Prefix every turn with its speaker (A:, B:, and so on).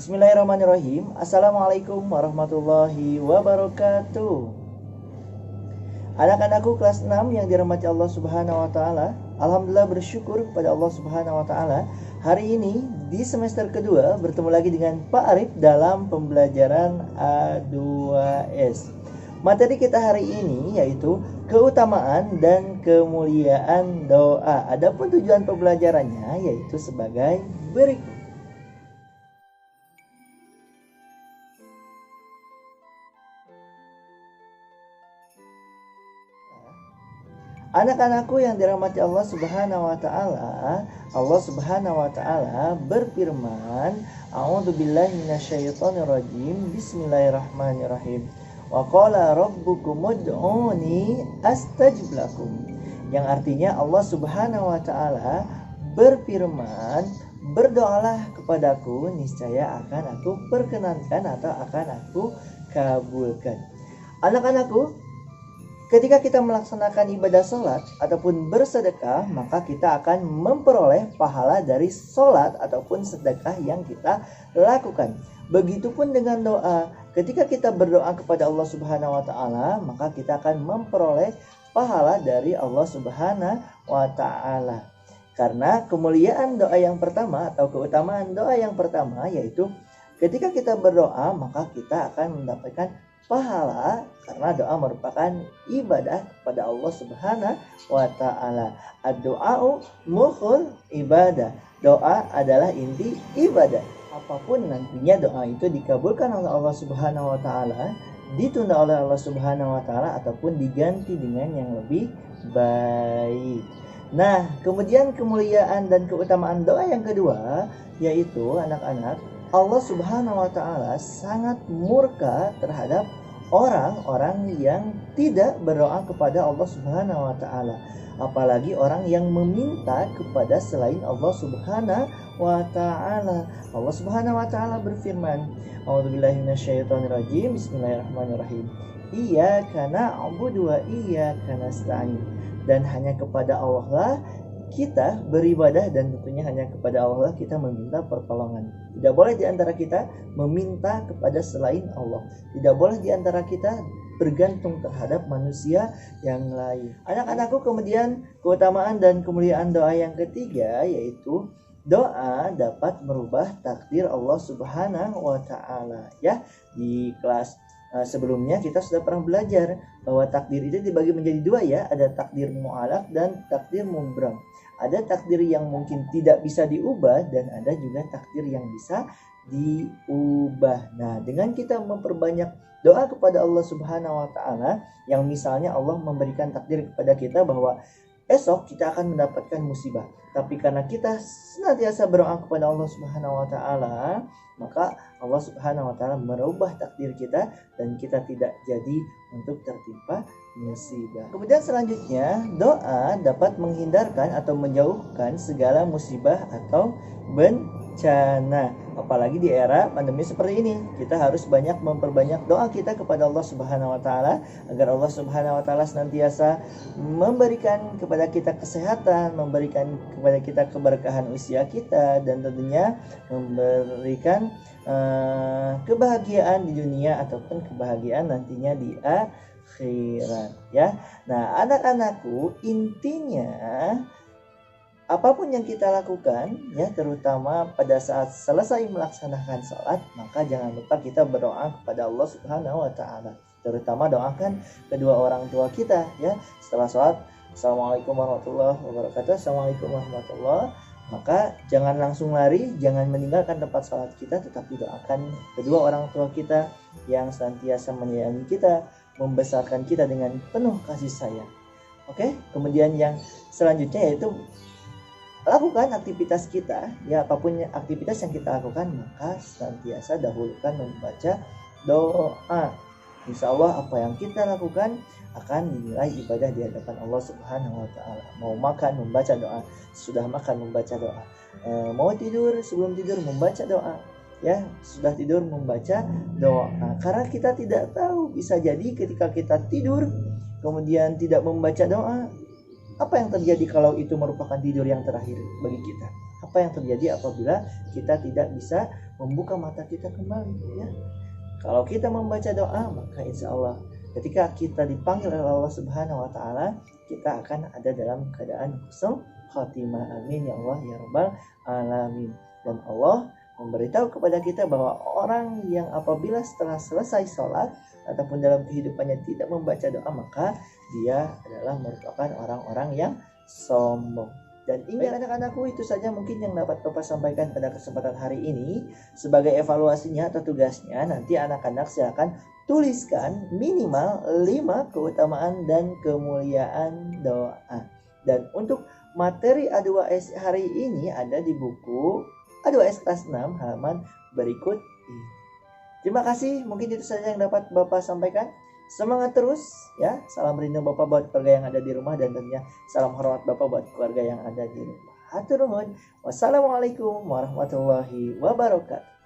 A: Bismillahirrahmanirrahim. Assalamualaikum warahmatullahi wabarakatuh. Anak-anakku kelas 6 yang dirahmati Allah Subhanahu wa taala. Alhamdulillah, bersyukur kepada Allah Subhanahu wa taala. Hari ini di semester kedua bertemu lagi dengan Pak Arif dalam pembelajaran A2S. Materi kita hari ini yaitu keutamaan dan kemuliaan doa. Adapun tujuan pembelajarannya yaitu sebagai berikut. Anak-anakku yang dirahmati Allah Subhanahu wa taala, Allah Subhanahu wa taala berfirman, A'udzubillahi minasyaitonirrajim. Bismillahirrahmanirrahim. Wa qala rabbukum ud'uni astajib lakum. Yang artinya Allah Subhanahu wa taala berfirman, berdoalah kepadaku, niscaya akan aku perkenankan atau akan aku kabulkan. Anak-anakku, ketika kita melaksanakan ibadah sholat ataupun bersedekah, maka kita akan memperoleh pahala dari sholat ataupun sedekah yang kita lakukan. Begitupun dengan doa. Ketika kita berdoa kepada Allah Subhanahu wa taala, maka kita akan memperoleh pahala dari Allah Subhanahu wa taala. Karena kemuliaan doa yang pertama atau keutamaan doa yang pertama yaitu ketika kita berdoa, maka kita akan mendapatkan pahala karena doa merupakan ibadah kepada Allah Subhanahu wa taala. Ad-du'a'u mukhul ibadah. Doa adalah inti ibadah. Apapun nantinya doa itu dikabulkan oleh Allah Subhanahu wa taala, ditunda oleh Allah Subhanahu wa taala ataupun diganti dengan yang lebih baik. Nah, kemudian kemuliaan dan keutamaan doa yang kedua yaitu anak-anak, Allah Subhanahu wa taala sangat murka terhadap orang-orang yang tidak berdoa kepada Allah Subhanahu wa taala, apalagi orang yang meminta kepada selain Allah Subhanahu wa taala. Allah Subhanahu wa taala berfirman, A'udzubillahi minasyaitonirrajim. Bismillahirrahmanirrahim. Iyyaka na'budu wa iyyaka nasta'in. Dan hanya kepada Allah lah kita beribadah dan tentunya hanya kepada Allah kita meminta pertolongan. Tidak boleh di antara kita meminta kepada selain Allah. Tidak boleh di antara kita bergantung terhadap manusia yang lain. Anak-anakku, kemudian keutamaan dan kemuliaan doa yang ketiga yaitu doa dapat merubah takdir Allah Subhanahu wa taala. Ya, di kelas sebelumnya kita sudah pernah belajar bahwa takdir itu dibagi menjadi dua ya, ada takdir mu'alaq dan takdir mubram. Ada takdir yang mungkin tidak bisa diubah dan ada juga takdir yang bisa diubah. Nah, dengan kita memperbanyak doa kepada Allah Subhanahu wa taala, yang misalnya Allah memberikan takdir kepada kita bahwa esok kita akan mendapatkan musibah, tapi karena kita senantiasa berdoa kepada Allah Subhanahu wa taala, maka Allah Subhanahu wa taala merubah takdir kita dan kita tidak jadi untuk tertimpa musibah. Kemudian selanjutnya, doa dapat menghindarkan atau menjauhkan segala musibah atau bencana. Apalagi di era pandemi seperti ini, kita harus banyak memperbanyak doa kita kepada Allah Subhanahu wa taala agar Allah Subhanahu wa taala senantiasa memberikan kepada kita kesehatan, memberikan kepada kita keberkahan usia kita, dan tentunya memberikan kebahagiaan di dunia ataupun kebahagiaan nantinya di akhirat ya. Nah, anak-anakku, intinya apapun yang kita lakukan ya, terutama pada saat selesai melaksanakan sholat, maka jangan lupa kita berdoa kepada Allah Subhanahu wa taala. Terutama doakan kedua orang tua kita ya. Setelah sholat, Assalamualaikum warahmatullahi wabarakatuh, Assalamualaikum warahmatullahi. Maka jangan langsung lari, jangan meninggalkan tempat sholat kita, tetapi doakan kedua orang tua kita yang senantiasa menyayangi kita, membesarkan kita dengan penuh kasih sayang. Oke, kemudian yang selanjutnya yaitu lakukan aktivitas kita ya, apapun aktivitas yang kita lakukan, maka senantiasa dahulukan membaca doa. Insya Allah apa yang kita lakukan akan dinilai ibadah di hadapan Allah Subhanahu wa taala. Mau makan membaca doa, sudah makan membaca doa, mau tidur sebelum tidur membaca doa ya, sudah tidur membaca doa. Karena kita tidak tahu, bisa jadi ketika kita tidur kemudian tidak membaca doa, Apa yang terjadi kalau itu merupakan tidur yang terakhir bagi kita? Apa yang terjadi apabila kita tidak bisa membuka mata kita kembali, ya? Kalau kita membaca doa, maka insya Allah ketika kita dipanggil oleh Allah Subhanahu wa Ta'ala, kita akan ada dalam keadaan husnul khatimah. Amin ya Allah ya Rabbal alamin. Dan Allah memberitahu kepada kita bahwa orang yang apabila setelah selesai sholat ataupun dalam kehidupannya tidak membaca doa, maka dia adalah merupakan orang-orang yang sombong. Dan ingat anak-anakku, itu saja mungkin yang dapat Bapak sampaikan pada kesempatan hari ini. Sebagai evaluasinya atau tugasnya, nanti anak-anak silakan tuliskan minimal 5 keutamaan dan kemuliaan doa. Dan untuk materi A2S hari ini ada di buku A2S kelas 6 halaman berikut ini. Terima kasih, mungkin itu saja yang dapat Bapak sampaikan. Semangat terus ya. Salam rindu Bapak buat keluarga yang ada di rumah, dan tentunya salam hormat Bapak buat keluarga yang ada di rumah. Hatur nuhun. Wassalamualaikum warahmatullahi wabarakatuh.